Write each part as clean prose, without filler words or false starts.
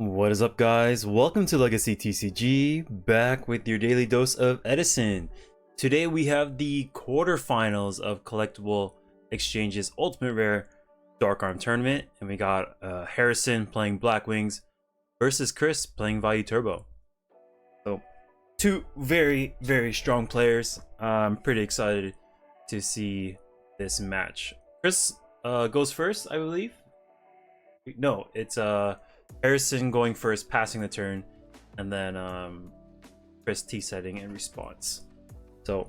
What is up, guys? Welcome to Legacy TCG, back with your daily dose of Edison. Today we have the quarterfinals of Collectible Exchange's Ultimate Rare Dark Arm Tournament, and we got Harrison playing Blackwings versus Chris playing Vayu Turbo. So, two very strong players. I'm pretty excited to see this match. Chris goes first, I believe. No, it's Harrison going first, passing the turn, and then Chris T-setting in response. So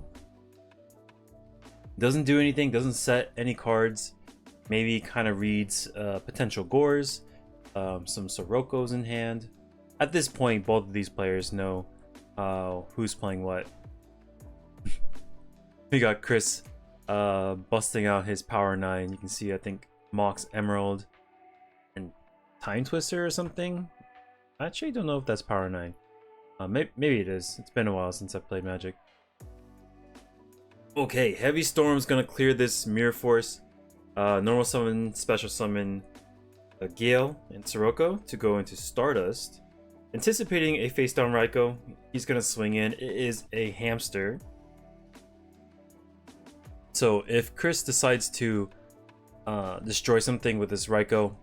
doesn't do anything, doesn't set any cards. Maybe kind of reads potential Gores, some Sirocco's in hand. At this point, both of these players know who's playing what. We got Chris busting out his Power 9. You can see, I think, Mox Emerald and Time Twister or something. I actually don't know if that's Power 9. Maybe it is. It's been a while since I played Magic. Okay, Heavy Storm's gonna clear this Mirror Force. Normal summon, special summon a Gale and Sirocco to go into Stardust. Anticipating a face down Raikou, he's gonna swing in. It is a hamster. So if Chris decides to destroy something with this Raikou,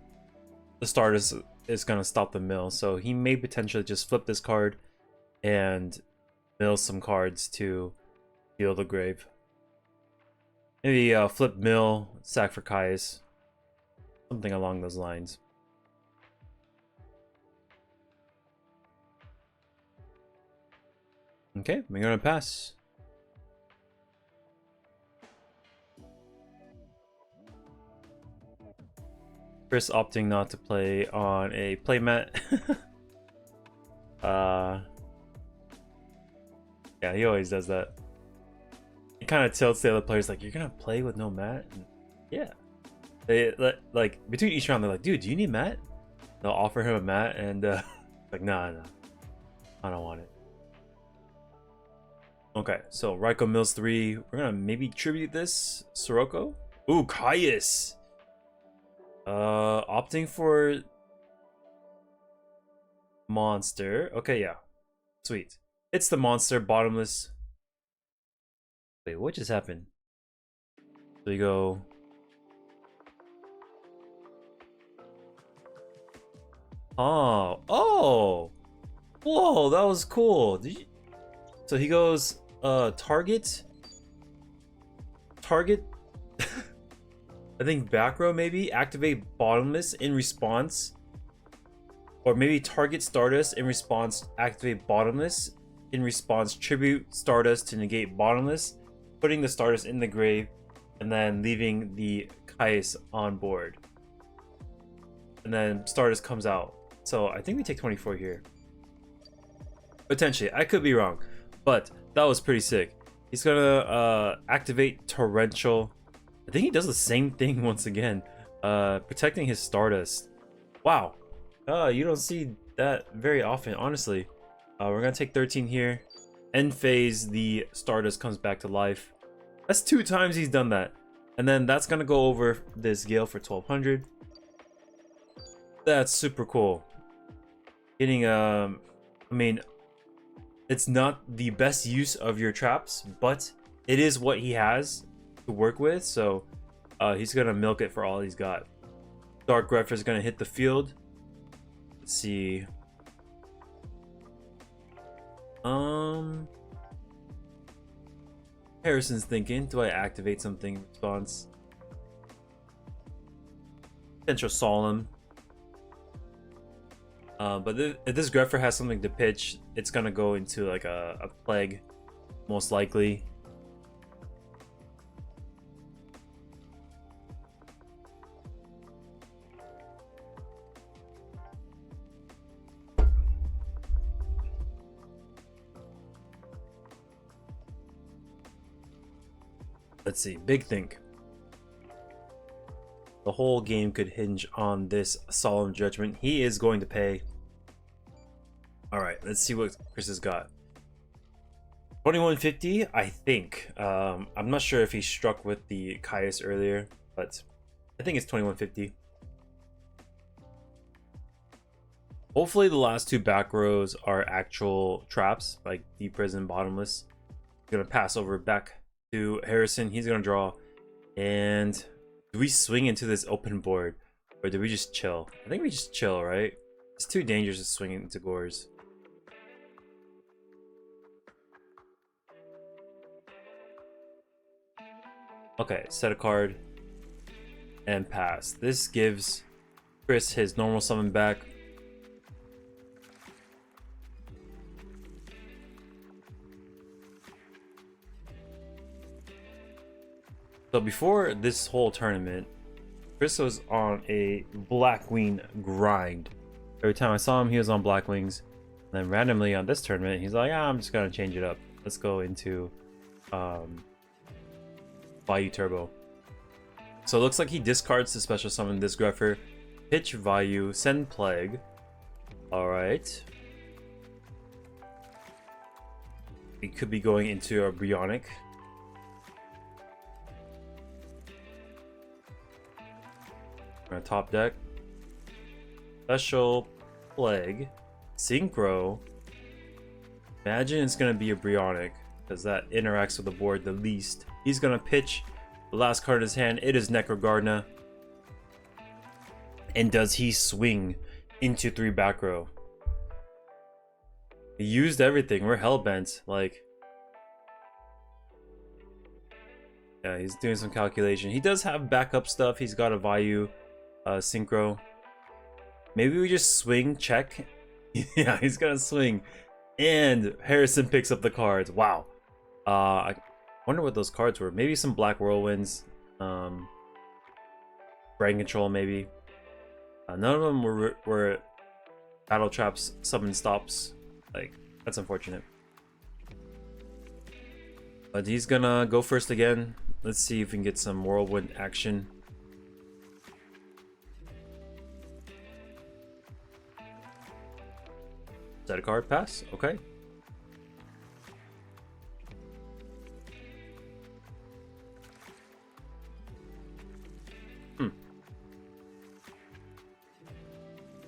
the Stardust is going to stop the mill. So he may potentially just flip this card and mill some cards to heal the grave. Maybe flip mill, sack for Caius. Something along those lines. Okay, we're going to pass. Chris opting not to play on a playmat. Yeah, he always does that. It kind of tilts the other players, like, you're gonna play with no mat? And yeah. They like between each round they're like, dude, do you need mat? They'll offer him a mat and like, nah, I don't want it. Okay, so Raikou mills 3. We're gonna maybe tribute this Sirocco. Ooh, Caius! Opting for monster. Okay, yeah. Sweet. It's the monster, bottomless. Wait, what just happened? So you go. Oh! Whoa, that was cool. Did you... So he goes, target. I think back row, maybe activate bottomless in response, or maybe target Stardust in response, activate bottomless in response, tribute Stardust to negate bottomless, putting the Stardust in the grave, and then leaving the Caius on board, and then Stardust comes out. So I think we take 24 here, potentially. I could be wrong, but that was pretty sick. He's gonna activate Torrential. I think he does the same thing once again, protecting his Stardust. Wow, you don't see that very often, honestly. We're gonna take 13 here. End phase, the Stardust comes back to life. That's 2 times he's done that. And then that's gonna go over this Gale for 1200. That's super cool. Getting, I mean, it's not the best use of your traps, but it is what he has to work with, so he's gonna milk it for all he's got. Dark Grepher is gonna hit the field. Let's see. Harrison's thinking, do I activate something in response? Potential Solemn. But if this Grepher has something to pitch, it's gonna go into like a plague, most likely. Let's see, big think. The whole game could hinge on this solemn judgment. He is going to pay. All right, let's see what Chris has got. 2150, I think. I'm not sure if he struck with the Caius earlier, but I think it's 2150. Hopefully the last two back rows are actual traps, like deep prison, bottomless. Gonna pass over back to Harrison. He's gonna draw. And do we swing into this open board, or do we just chill? I think we just chill, right? It's too dangerous to swing into gores. Okay, set a card and pass. This gives Chris his normal summon back. So before this whole tournament, Chris was on a Blackwing grind. Every time I saw him, he was on Blackwings. And then randomly on this tournament, he's like, I'm just gonna change it up. Let's go into Vayu Turbo. So it looks like he discards to special summon this Greffer, pitch Vayu, send Plague. Alright. He could be going into a Bionic. Our top deck. Special Plague. Synchro. Imagine it's gonna be a Bionic, because that interacts with the board the least. He's gonna pitch the last card in his hand. It is Necrogardna. And does he swing into 3 back row? He used everything. We're hellbent. Like, yeah, he's doing some calculation. He does have backup stuff. He's got a Vayu synchro. Maybe we just swing, check. Yeah, he's gonna swing. And Harrison picks up the cards. Wow. I wonder what those cards were. Maybe some Black Whirlwinds. Brain Control, maybe. None of them were Battle Traps, Summon Stops. Like, that's unfortunate. But he's gonna go first again. Let's see if we can get some Whirlwind action. Is that a card? Pass? Okay.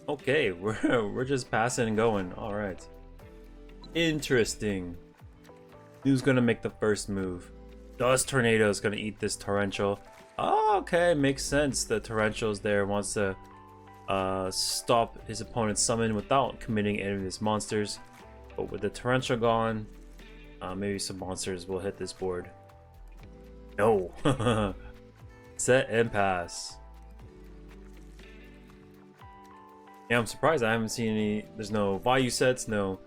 Okay, we're just passing and going. All right. Interesting. Who's gonna make the first move? Does Tornado's gonna eat this Torrential? Oh, okay, makes sense. The Torrential's there, wants to stop his opponent's summon without committing any of his monsters. But with the Torrential gone, maybe some monsters will hit this board. No. Set and pass. Yeah, I'm surprised I haven't seen any. There's no Vayu sets, no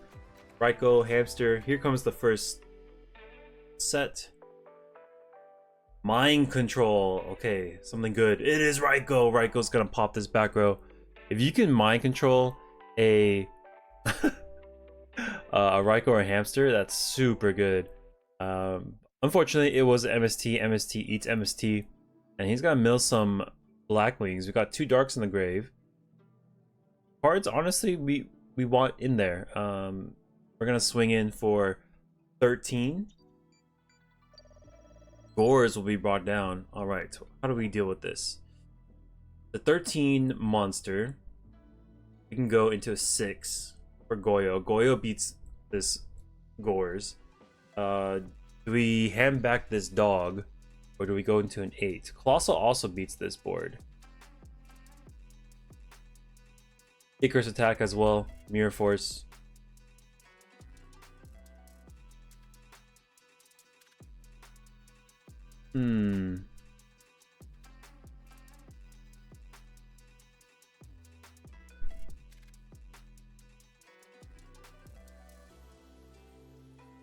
Raikou, Hamster. Here comes the first set. Mind Control. Okay, something good. It is Raikou. Raikou's gonna pop this back row. If you can mind control a Raikou or a Hamster, that's super good. Unfortunately, it was MST. MST eats MST, and he's gonna mill some Blackwings. We got 2 Darks in the grave. Cards, honestly, we want in there. We're gonna swing in for 13. Gores will be brought down. All right, how do we deal with this? The 13 monster, we can go into a 6 for Goyo. Goyo beats this Gores. Do we hand back this dog, or do we go into an 8? Colossal also beats this board. Icarus attack as well. Mirror Force.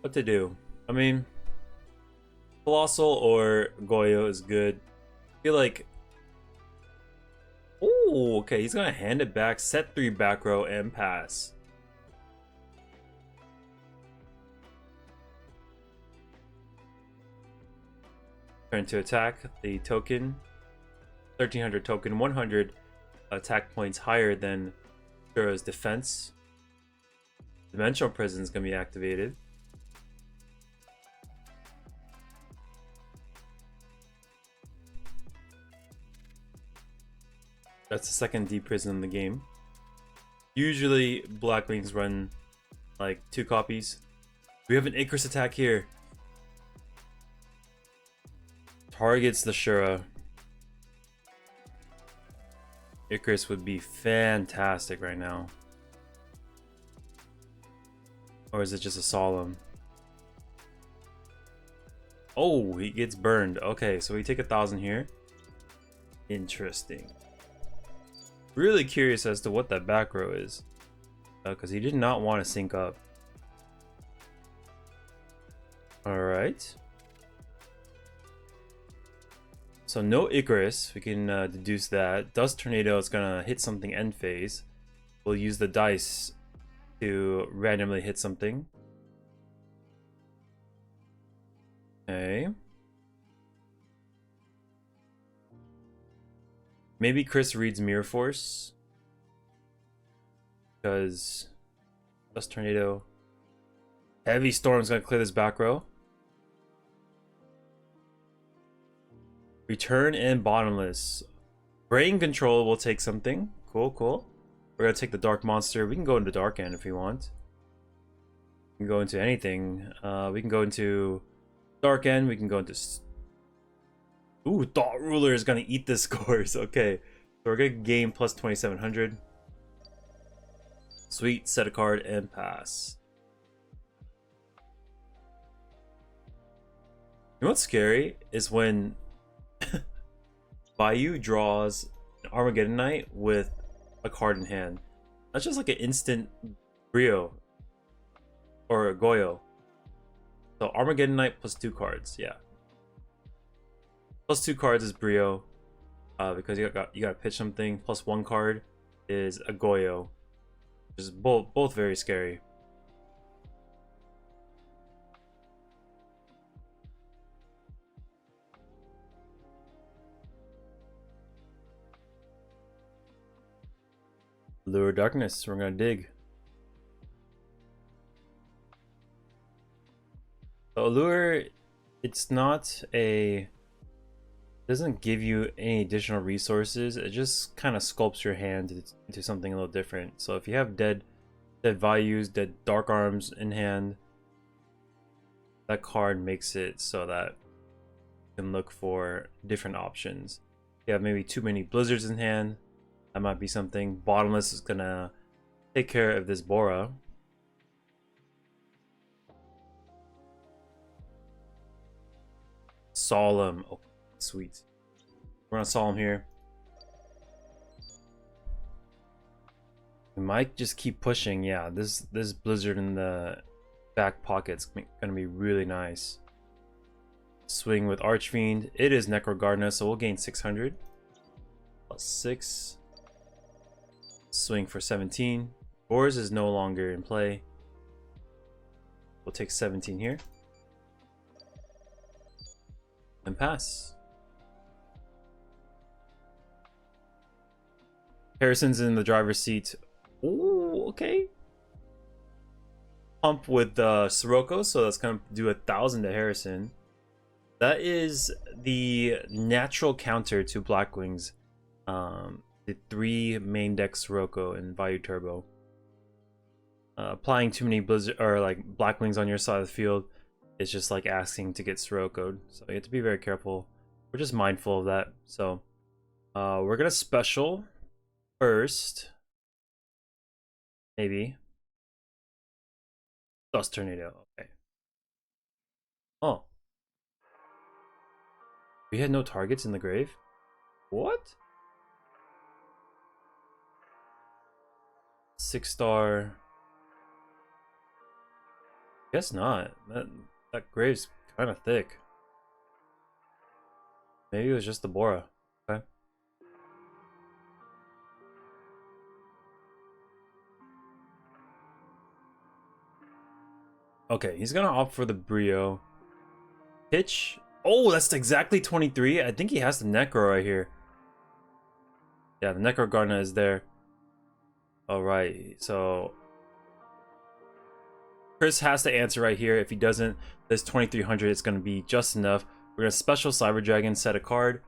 What to do? I mean, Colossal or Goyo is good. I feel like... Oh, okay, he's gonna hand it back, set 3 back row, and pass. Turn to attack the token. 1300 token, 100 attack points higher than Shura's defense. Dimensional Prison is gonna be activated. That's the second deep prison in the game. Usually Blackwings run like 2 copies. We have an Icarus attack here. Targets the Shura. Icarus would be fantastic right now. Or is it just a solemn? Oh, he gets burned. Okay, so we take 1,000 here. Interesting. Really curious as to what that back row is. Because he did not want to sync up. Alright. So no Icarus. We can deduce that. Dust Tornado is going to hit something end phase. We'll use the dice to randomly hit something. Okay. Maybe Chris reads Mirror Force. Because Dust Tornado. Heavy Storm's gonna clear this back row. Return and Bottomless. Brain Control will take something. Cool, cool. We're gonna take the Dark Monster. We can go into Dark End if we want. We can go into anything. We can go into Dark End. We can go into... Ooh, Thought Ruler is gonna eat the scores. Okay. So we're gonna gain plus 2,700. Sweet, set a card and pass. You know what's scary is when Vayu draws an Armageddon Knight with a card in hand. That's just like an instant Brio or a Goyo. So Armageddon Knight plus 2 cards, yeah. Plus 2 cards is Brio, because you gotta pitch something. Plus 1 card is a Goyo. Which is both very scary. Lure Darkness, we're gonna dig. So Allure, it's not a... doesn't give you any additional resources. It just kind of sculpts your hand into something a little different. So if you have dead Vayus, dead Dark Arms in hand, that card makes it so that you can look for different options. You have maybe too many Blizzards in hand, that might be something. Bottomless is gonna take care of this Bora. Solemn. Oh, sweet. We're gonna Solemn here. We might just keep pushing. Yeah, this Blizzard in the back pocket's gonna be really nice. Swing with Archfiend. It is Necrogardener, so we'll gain 600. Plus 6. Swing for 17. Boars is no longer in play. We'll take 17 here. And pass. Harrison's in the driver's seat. Ooh, okay. Pump with Sirocco, so that's gonna do 1,000 to Harrison. That is the natural counter to Blackwings. The 3 main deck Sirocco and Vayu Turbo. Applying too many Blizzard or like Blackwings on your side of the field is just like asking to get Sirocco'd. So you have to be very careful. We're just mindful of that. So we're gonna special first. Maybe. Dust Tornado. Okay. Oh. We had no targets in the grave? What? 6-star. Guess not. That grave's kind of thick. Maybe it was just the Bora. Okay. Okay, he's gonna opt for the Brio. Pitch. Oh, that's exactly 23. I think he has the Necro right here. Yeah, the Necro Gardener is there. Alright, so Chris has to answer right here. If he doesn't, this 2300 is going to be just enough. We're going to special Cyber Dragon, set a card.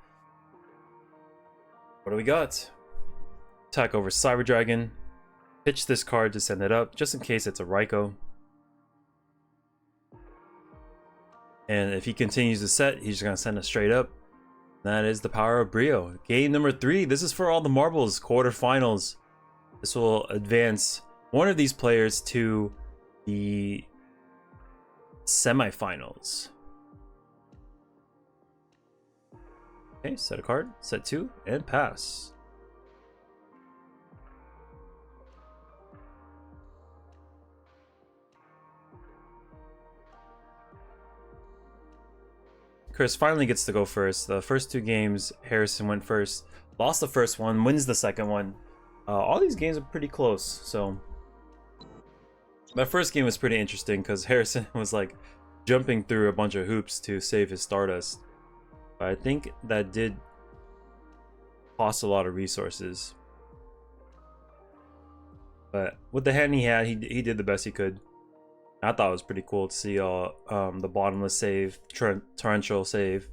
What do we got? Attack over Cyber Dragon. pitch this card to send it up, just in case it's a Raikou. And if he continues to set, he's just gonna send it straight up. That is the power of Brio. Game number 3. This is for all the marbles. Quarterfinals. This will advance one of these players to the semifinals. Okay, set a card, set 2, and pass. Chris finally gets to go first. The first 2 games, Harrison went first, lost the first one, wins the second one. All these games are pretty close, so that first game was pretty interesting because Harrison was like jumping through a bunch of hoops to save his Stardust. But I think that did cost a lot of resources. But with the hand he had, he did the best he could. I thought it was pretty cool to see the bottomless save, torrential save.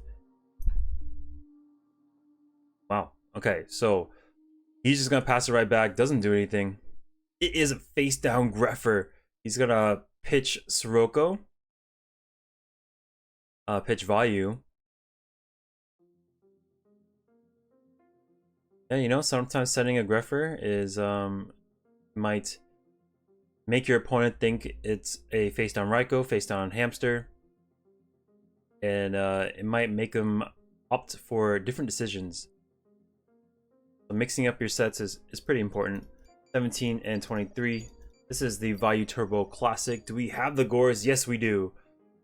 Wow. Okay, so he's just gonna pass it right back. Doesn't do anything. It is a face down Greffer. He's gonna pitch Sirocco. Pitch Vayu. Yeah, you know, sometimes setting a Greffer is might make your opponent think it's a face down Raikou, face down Hamster, and it might make them opt for different decisions. So mixing up your sets is pretty important. 17 and 23. This is the Vayu Turbo Classic. Do we have the Gores? Yes, we do.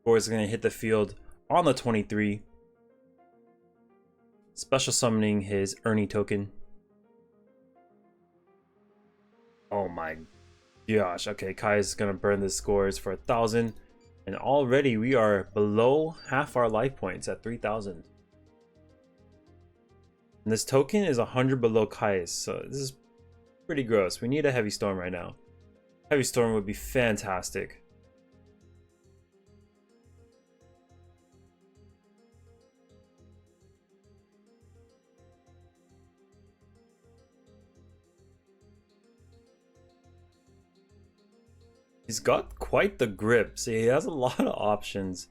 Gores is going to hit the field on the 23. Special summoning his Ernie token. Oh my gosh. Okay, Kai is going to burn the scores for 1,000. And already we are below half our life points at 3,000. And this token is 100 below Kai's, so this is pretty gross. We need a Heavy Storm right now. Heavy Storm would be fantastic. He's got quite the grip, so he has a lot of options.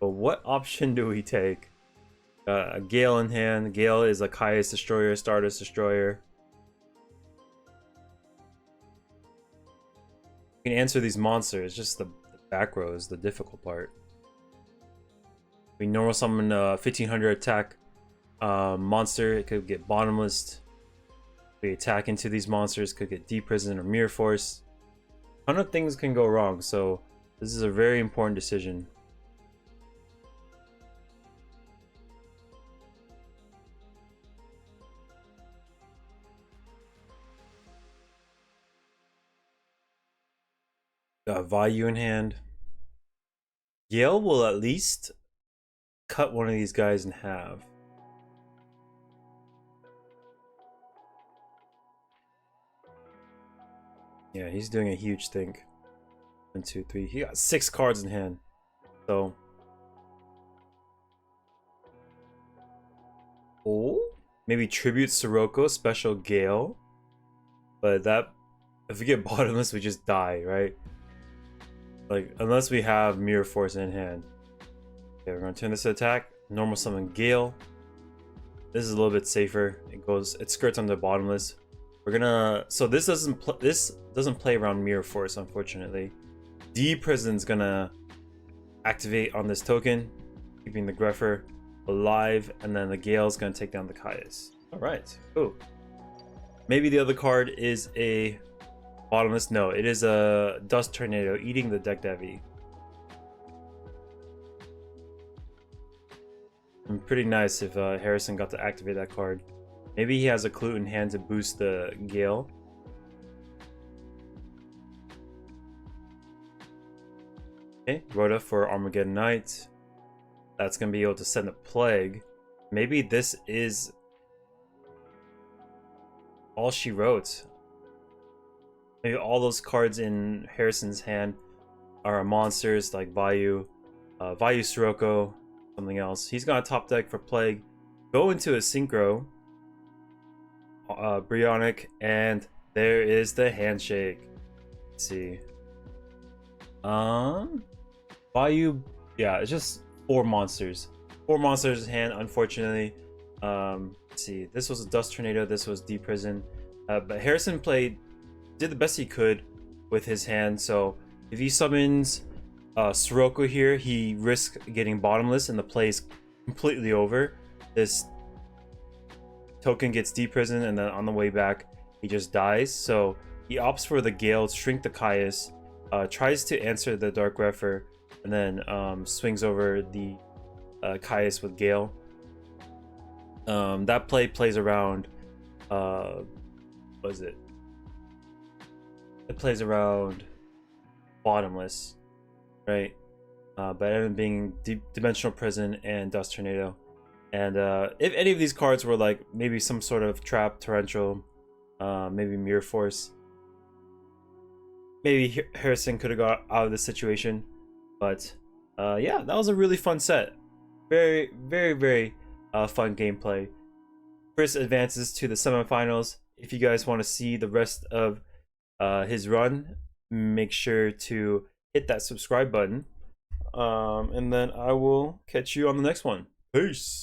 But what option do we take? A Gale in hand. Gale is a Kai's Destroyer, Stardust Destroyer. You can answer these monsters, just the back row is the difficult part. We normal summon a 1500 attack monster, it could get bottomless. We attack into these monsters, could get Deep Prison or Mirror Force. A ton of things can go wrong, so this is a very important decision. Got Vayu in hand. Yale will at least cut one of these guys in half. Yeah, he's doing a huge thing. 1, 2, 3. He got 6 cards in hand. So. Oh, maybe tribute Sirocco, special Gale. But that, if we get bottomless, we just die, right? Like, unless we have Mirror Force in hand. Okay, we're gonna turn this to attack. Normal summon Gale. This is a little bit safer. It skirts on the bottomless. We're gonna, so this doesn't play around Mirror Force, unfortunately. D Prison's gonna activate on this token, keeping the Greffer alive, and then the Gale's gonna take down the Caius. Alright. Oh. Maybe the other card is a bottomless. No, it is a Dust Tornado eating the deck Devi. And pretty nice if Harrison got to activate that card. Maybe he has a Clue in hand to boost the Gale. Okay, Rhoda for Armageddon Knight. That's going to be able to send a Plague. Maybe this is all she wrote. Maybe all those cards in Harrison's hand are monsters like Vayu, Vayu Sirocco, something else. He's got a top deck for Plague. Go into a Synchro, Brionic, and there is the handshake. Let's see. Vayu, yeah, it's just 4 monsters. 4 monsters in hand, unfortunately. Let's see. This was a Dust Tornado. This was Deep Prison. But Harrison did the best he could with his hand. So if he summons Sirocco here, he risks getting bottomless and the play is completely over. This token gets Deep Prison and then on the way back, he just dies. So he opts for the Gale, Shrink the Caius, tries to answer the Dark Refer, and then swings over the Caius with Gale. That play plays around what is it? It plays around bottomless, right? But ended up being Dimensional Prison and Dust Tornado. And if any of these cards were like maybe some sort of trap, torrential, maybe Mirror Force, maybe Harrison could have got out of this situation. But yeah, that was a really fun set. Very, very, very fun gameplay. Chris advances to the semifinals. If you guys want to see the rest of his run, make sure to hit that subscribe button. And then I will catch you on the next one. Peace.